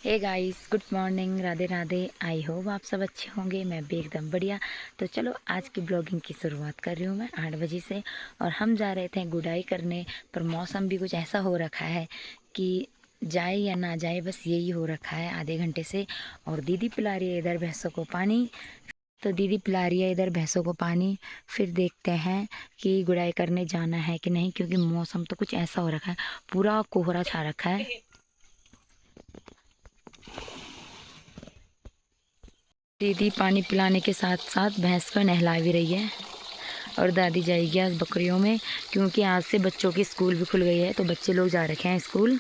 Hey guys, good morning, Radhe Radhe. I hope आप सब अच्छे होंगे। मैं भी एकदम बढ़िया। तो चलो आज की ब्लॉगिंग की शुरुआत कर रही हूँ मैं 8 बजे से। और हम जा रहे थे गुडाई करने, पर मौसम भी कुछ ऐसा हो रखा है कि जाए या ना जाए, बस यही हो रखा है आधे घंटे से। और दीदी पिला रही है इधर भैंसों को पानी। तो दीदी पिला रही है इधर भैंसों को पानी। फिर देखते हैं कि गुड़ाई करने जाना है कि नहीं, क्योंकि मौसम तो कुछ ऐसा हो रखा है, पूरा कोहरा छा रखा है। दीदी पानी पिलाने के साथ साथ भैंस को नहला भी रही है। और दादी जाएगी आज बकरियों में, क्योंकि आज से बच्चों की स्कूल भी खुल गई है, तो बच्चे लोग जा रखे हैं स्कूल।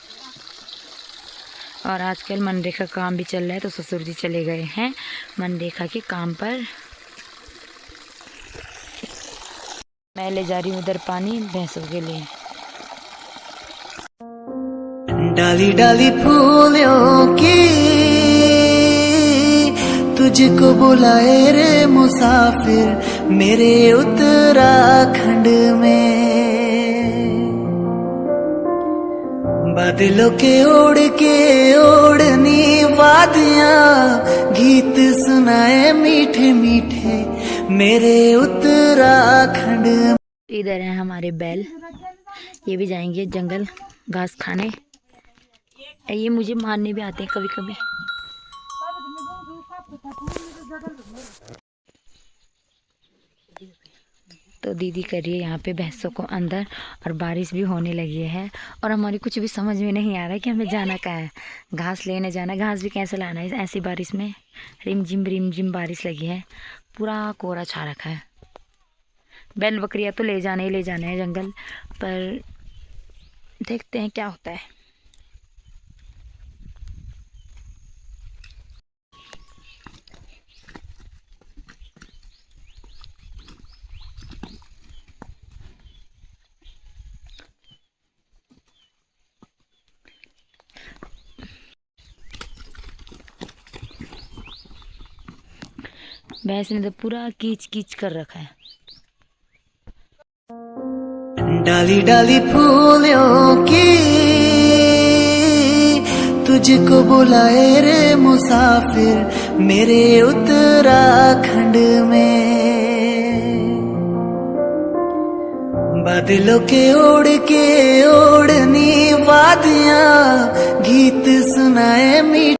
और आजकल मनरेगा का काम भी चल रहा है, तो ससुर जी चले गए हैं मनरेगा के काम पर। मैं ले जा रही हूँ उधर पानी भैंसों के लिए। डाली डाली फूलों की तुझको बुलाए रे मुसाफिर मेरे उत्तराखंड में। बादलों के ओढ़नी वादियां गीत सुनाए मीठे मीठे मेरे उत्तराखंड। इधर है हमारे बैल, ये भी जाएंगे जंगल घास खाने। ये मुझे मारने भी आते हैं कभी कभी। तो दीदी कर रही है यहाँ पे भैंसों को अंदर, और बारिश भी होने लगी है। और हमारी कुछ भी समझ में नहीं आ रहा है कि हमें जाना कहाँ है। घास लेने जाना है, घास भी कैसे लाना है ऐसी बारिश में। रिम झिम बारिश लगी है, पूरा कोहरा छा रखा है। बैल बकरियाँ तो ले जाने हैं जंगल, पर देखते हैं क्या होता है। भैंस ने तो पूरा कीच कीच कर रखा है। डाली डाली फूलों की तुझको बुलाए रे मुसाफिर मेरे उत्तराखंड में। बादलों के ओढ़नी वादियां गीत सुनाए मीठे।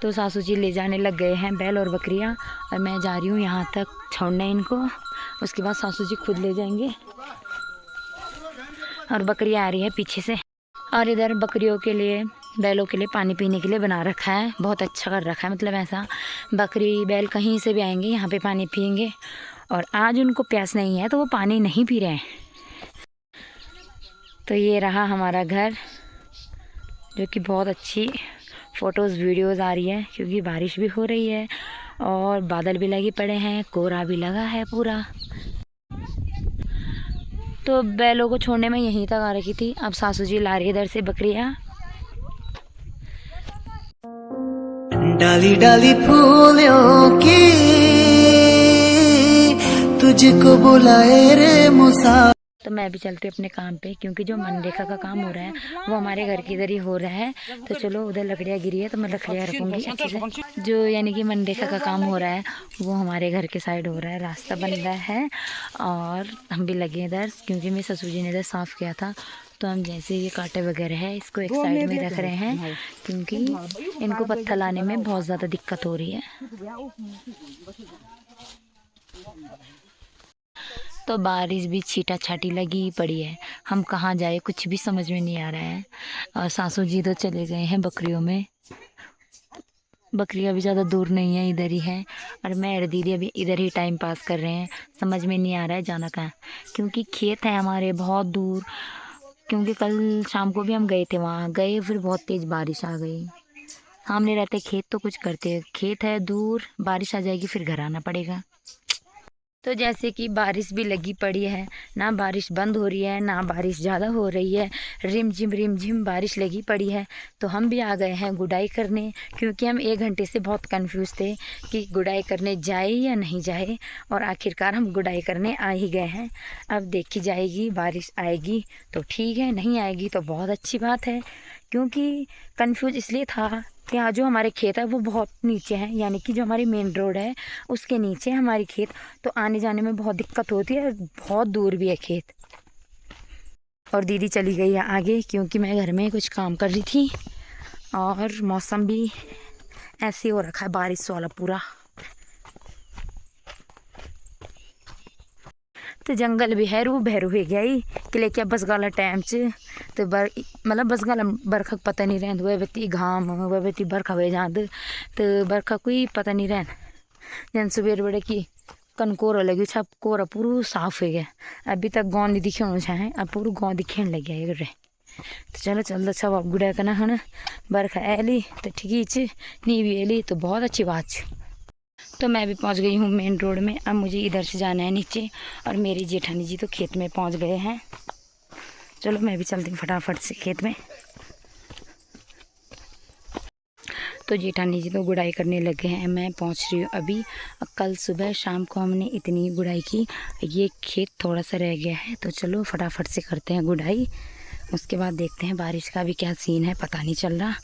तो सासू जी ले जाने लग गए हैं बैल और बकरियां, और मैं जा रही हूँ यहाँ तक छोड़ने इनको। उसके बाद सासू जी खुद ले जाएंगे। और बकरियां आ रही है पीछे से। और इधर बकरियों के लिए, बैलों के लिए पानी पीने के लिए बना रखा है, बहुत अच्छा कर रखा है। मतलब ऐसा बकरी बैल कहीं से भी आएंगे यहाँ पे पानी पियेंगे। और आज उनको प्यास नहीं है तो वो पानी नहीं पी रहे हैं। तो ये रहा हमारा घर, जो कि बहुत अच्छी फ़ोटोज़ वीडियोज़ आ रही है, क्योंकि बारिश भी हो रही है और बादल भी लगे पड़े हैं, कोहरा भी लगा है पूरा। तो बैलों को छोड़ने में यहीं तक आ रखी थी। अब सासू जी ला रही इधर से बकरियाँ। डाली डाली फूलों की तुझको बुलाए रे मुसाफिर। तो मैं भी चलती हूँ अपने काम पे, क्योंकि जो मनरेगा का काम हो रहा है वो हमारे घर के इधर ही हो रहा है। तो चलो, उधर लकड़ियाँ गिरी है तो मैं लकड़ियाँ रखूँगी अच्छे से। जो यानी कि मनरेगा का काम हो रहा है वो हमारे घर के साइड हो रहा है, रास्ता बन रहा है। और हम भी लगे इधर, क्योंकि मेरे ससुर जी ने इधर साफ़ किया था। तो हम जैसे ये कांटे वगैरह है इसको एक साइड में रख रहे हैं, क्योंकि इनको पत्थर लाने में बहुत ज़्यादा दिक्कत हो रही है। तो बारिश भी छीटा छाटी लगी पड़ी है, हम कहाँ जाए कुछ भी समझ में नहीं आ रहा है। और सासू जी तो चले गए हैं बकरियों में। बकरियाँ भी ज़्यादा दूर नहीं है, इधर ही है। और मैं और दीदी अभी इधर ही टाइम पास कर रहे हैं। समझ में नहीं आ रहा है जाना कहाँ, क्योंकि खेत है हमारे बहुत दूर। क्योंकि कल शाम को भी हम गए थे, वहाँ गए फिर बहुत तेज़ बारिश आ गई। सामने रहते खेत तो कुछ करते, खेत है दूर, बारिश आ जाएगी फिर घर आना पड़ेगा। तो जैसे कि बारिश भी लगी पड़ी है, ना बारिश बंद हो रही है ना बारिश ज़्यादा हो रही है, रिम झिम बारिश लगी पड़ी है। तो हम भी आ गए हैं गुडाई करने, क्योंकि हम 1 घंटे से बहुत कंफ्यूज थे कि गुडाई करने जाए या नहीं जाए। और आखिरकार हम गुडाई करने आ ही गए हैं। अब देखी जाएगी, बारिश आएगी तो ठीक है, नहीं आएगी तो बहुत अच्छी बात है, क्योंकि कंफ्यूज इसलिए था कि यहाँ जो हमारे खेत है वो बहुत नीचे है, यानी कि जो हमारी मेन रोड है उसके नीचे है हमारी खेत, तो आने जाने में बहुत दिक्कत होती है, बहुत दूर भी है खेत। और दीदी चली गई है आगे क्योंकि मैं घर में कुछ काम कर रही थी, और मौसम भी ऐसे हो रखा है बारिश वाला पूरा। तो जंगल भी हैरू भैरू हो गया ही कि लेके बस गाला टाइम च तो मतलब बस गाला बरखा पता नहीं रहन वह बेती घाम वह बेती बरखा हो जाद तो बरखा कोई पता नहीं रहन। जन सुबह बड़े की कन कोरा लगी छा कोरा पूरा साफ हो गया, अभी तक गाँव नहीं दिखे छा अब पूरा गाँव दिखे लग गया रे। तो चलो चल अच्छा अब गुड़ा करना हन बरखा एली तो ठीक च नहीं भी एली तो बहुत अच्छी बात छ। तो मैं भी पहुंच गई हूँ मेन रोड में, अब मुझे इधर से जाना है नीचे, और मेरी जेठानी जी तो खेत में पहुंच गए हैं। चलो मैं भी चलती हूँ फटाफट से खेत में। तो जेठानी जी तो गुड़ाई करने लगे हैं, मैं पहुंच रही हूँ अभी। कल सुबह शाम को हमने इतनी गुड़ाई की, ये खेत थोड़ा सा रह गया है, तो चलो फटाफट से करते हैं गुड़ाई। उसके बाद देखते हैं बारिश का भी क्या सीन है, पता नहीं चल रहा।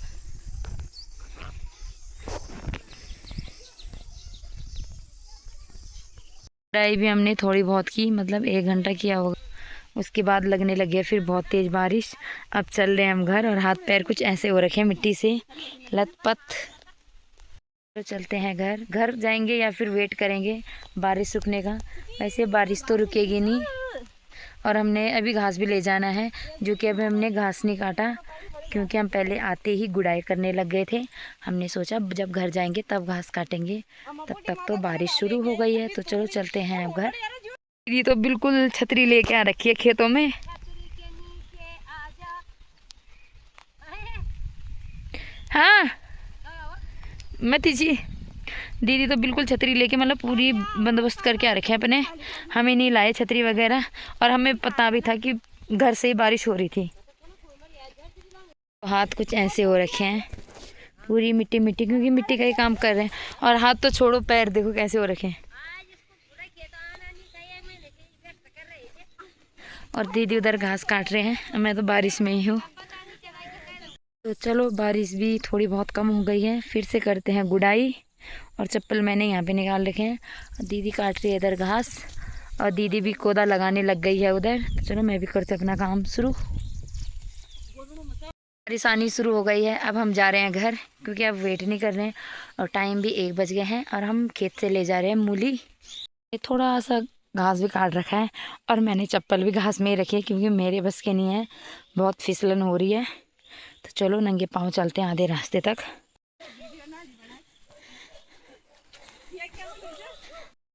गुड़ाई भी हमने थोड़ी बहुत की, मतलब 1 घंटा किया होगा। उसके बाद लगने लगे फिर बहुत तेज़ बारिश। अब चल रहे हैं हम घर, और हाथ पैर कुछ ऐसे हो रखे हैं मिट्टी से लथपथ। तो चलते हैं घर, घर जाएंगे या फिर वेट करेंगे बारिश रुकने का। वैसे बारिश तो रुकेगी नहीं, और हमने अभी घास भी ले जाना है, जो कि अभी हमने घास नहीं काटा क्योंकि हम पहले आते ही गुड़ाई करने लग गए थे। हमने सोचा जब घर जाएंगे तब घास काटेंगे, तब तक तो बारिश शुरू हो गई है। तो चलो चलते हैं अब घर। ये तो बिल्कुल छतरी लेके आ रखी है खेतों में। हाँ मत जी, दीदी तो बिल्कुल छतरी लेके मतलब पूरी बंदोबस्त करके आ रखे हैं अपने, हमें नहीं लाए छतरी वगैरह, और हमें पता भी था कि घर से ही बारिश हो रही थी। हाथ कुछ ऐसे हो रखे हैं पूरी मिट्टी मिट्टी, क्योंकि मिट्टी का ही काम कर रहे हैं। और हाथ तो छोड़ो, पैर देखो कैसे हो रखे हैं। और दीदी उधर घास काट रहे हैं, मैं तो बारिश में ही हूँ। तो चलो बारिश भी थोड़ी बहुत कम हो गई है, फिर से करते हैं गुड़ाई। और चप्पल मैंने यहाँ पे निकाल रखे हैं, और दीदी काट रही है इधर घास, और दीदी भी कोदा लगाने लग गई है उधर। तो चलो मैं भी करते अपना काम शुरू। बारिश आनी शुरू हो गई है, अब हम जा रहे हैं घर, क्योंकि अब वेट नहीं कर रहे हैं, और टाइम भी 1 बज गए हैं, और हम खेत से ले जा रहे हैं मूली। थोड़ा सा घास भी काट रखा है, और मैंने चप्पल भी घास में ही रखी है क्योंकि मेरे बस के नहीं है, बहुत फिसलन हो रही है। तो चलो नंगे पाँव चलते हैं आधे रास्ते तक।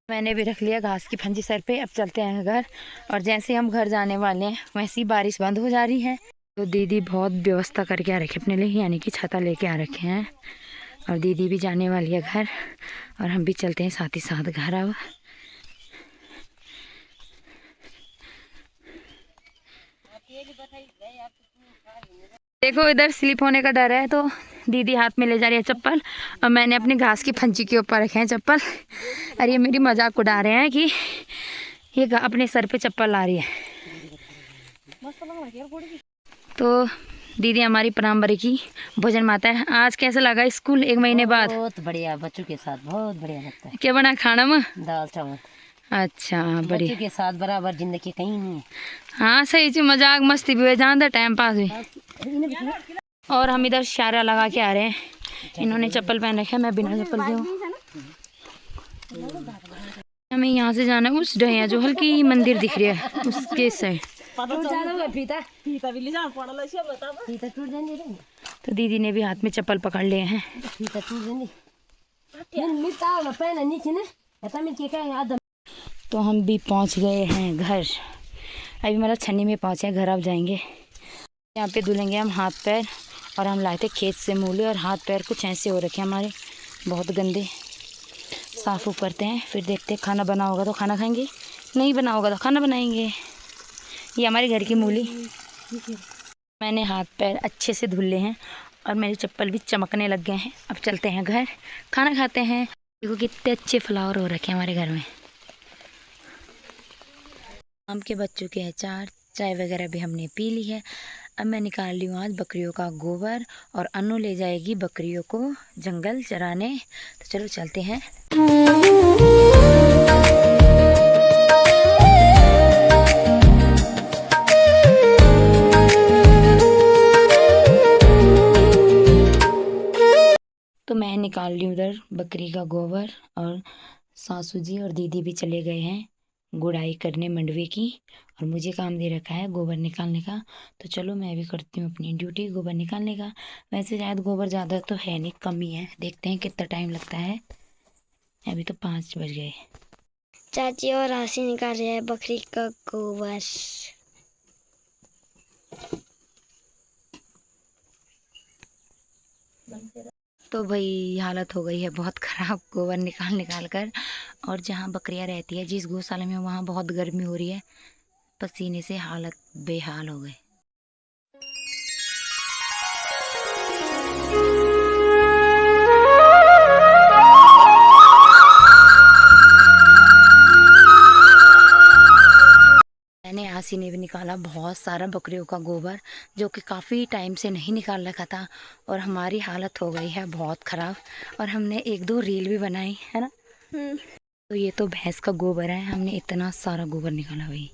मैंने भी रख लिया घास की फंजी सर पे, अब चलते हैं घर। और जैसे हम घर जाने वाले हैं वैसे ही बारिश बंद हो जा रही है। तो दीदी बहुत व्यवस्था करके आ रखे अपने लिए, यानी कि छाता लेके आ रखे हैं, और दीदी भी जाने वाली है घर, और हम भी चलते हैं साथ ही साथ घर। अब देखो इधर स्लिप होने का डर है, तो दीदी हाथ में ले जा रही है चप्पल, और मैंने अपनी घास की फंची के ऊपर रखे हैं चप्पल। और ये मेरी मजाक उड़ा रहे हैं कि ये अपने सर पे चप्पल ला रही है। तो दीदी हमारी परामरी की भोजन माता है। आज कैसा लगा स्कूल 1 महीने बाद? बहुत बढ़िया, बच्चों के साथ बहुत बढ़िया लगता है। क्या बना खाना में? दाल चावल। अच्छा बढ़िया। बच्चों के साथ बराबर जिंदगी कहीं नहीं है। हाँ सही चीज, मजाक मस्ती भी हो जाता, टाइम पास भी। और हम इधर शारा लगा के आ रहे हैं, इन्होंने चप्पल पहन रखे, मैं बिना चप्पल के हूँ। हमें यहाँ से जाना है उस डैया जो हल्की मंदिर दिख रही है उसके साइड। तो दीदी ने भी हाथ में चप्पल पकड़ लिए हैं। तो हम भी पहुंच गए हैं घर, अभी मतलब छन्नी में पहुंचे, घर अब जाएंगे। यहाँ पे धुलेंगे हम हाथ पैर, और हम लाए थे खेत से मूली, और हाथ पैर कुछ ऐसे हो रखे हमारे बहुत गंदे, साफ करते हैं, फिर देखते हैं खाना बना होगा तो खाना खाएंगे, नहीं बना होगा तो खाना बनाएंगे। ये हमारे घर की मूली। मैंने हाथ पैर अच्छे से धुल लिए हैं, और मेरे चप्पल भी चमकने लग गए हैं। अब चलते हैं घर, खाना खाते हैं। देखो कितने अच्छे फ्लावर हो रखे हैं हमारे घर में। आम के बच्चों के अचार, चाय वगैरह भी हमने पी ली है। अब मैं निकाल रही हूँ आज बकरियों का गोबर और अन्नू ले जाएगी बकरियों को जंगल चराने। तो चलो चलते हैं। तो मैं निकाल रही हूँ उधर बकरी का गोबर और सासू जी और दीदी भी चले गए हैं गुड़ाई करने मंडवे की और मुझे काम दे रखा है गोबर निकालने का। तो चलो मैं भी करती हूँ अपनी ड्यूटी गोबर निकालने का। वैसे शायद गोबर ज़्यादा तो है नहीं, कम ही है। देखते हैं कितना टाइम लगता है। अभी तो 5 बज गए। चाची और आसी निकाल रहे हैं बकरी का गोबर। तो भाई हालत हो गई है बहुत ख़राब गोबर निकाल निकाल कर। और जहाँ बकरियाँ रहती है जिस गौशाला में, वहाँ बहुत गर्मी हो रही है, पसीने से हालत बेहाल हो गए। मैंने आसी ने भी निकाला बहुत सारा बकरियों का गोबर, जो कि काफ़ी टाइम से नहीं निकाल रखा था और हमारी हालत हो गई है बहुत ख़राब। और हमने 1-2 रील भी बनाई है ना। तो ये तो भैंस का गोबर है, हमने इतना सारा गोबर निकाला भाई।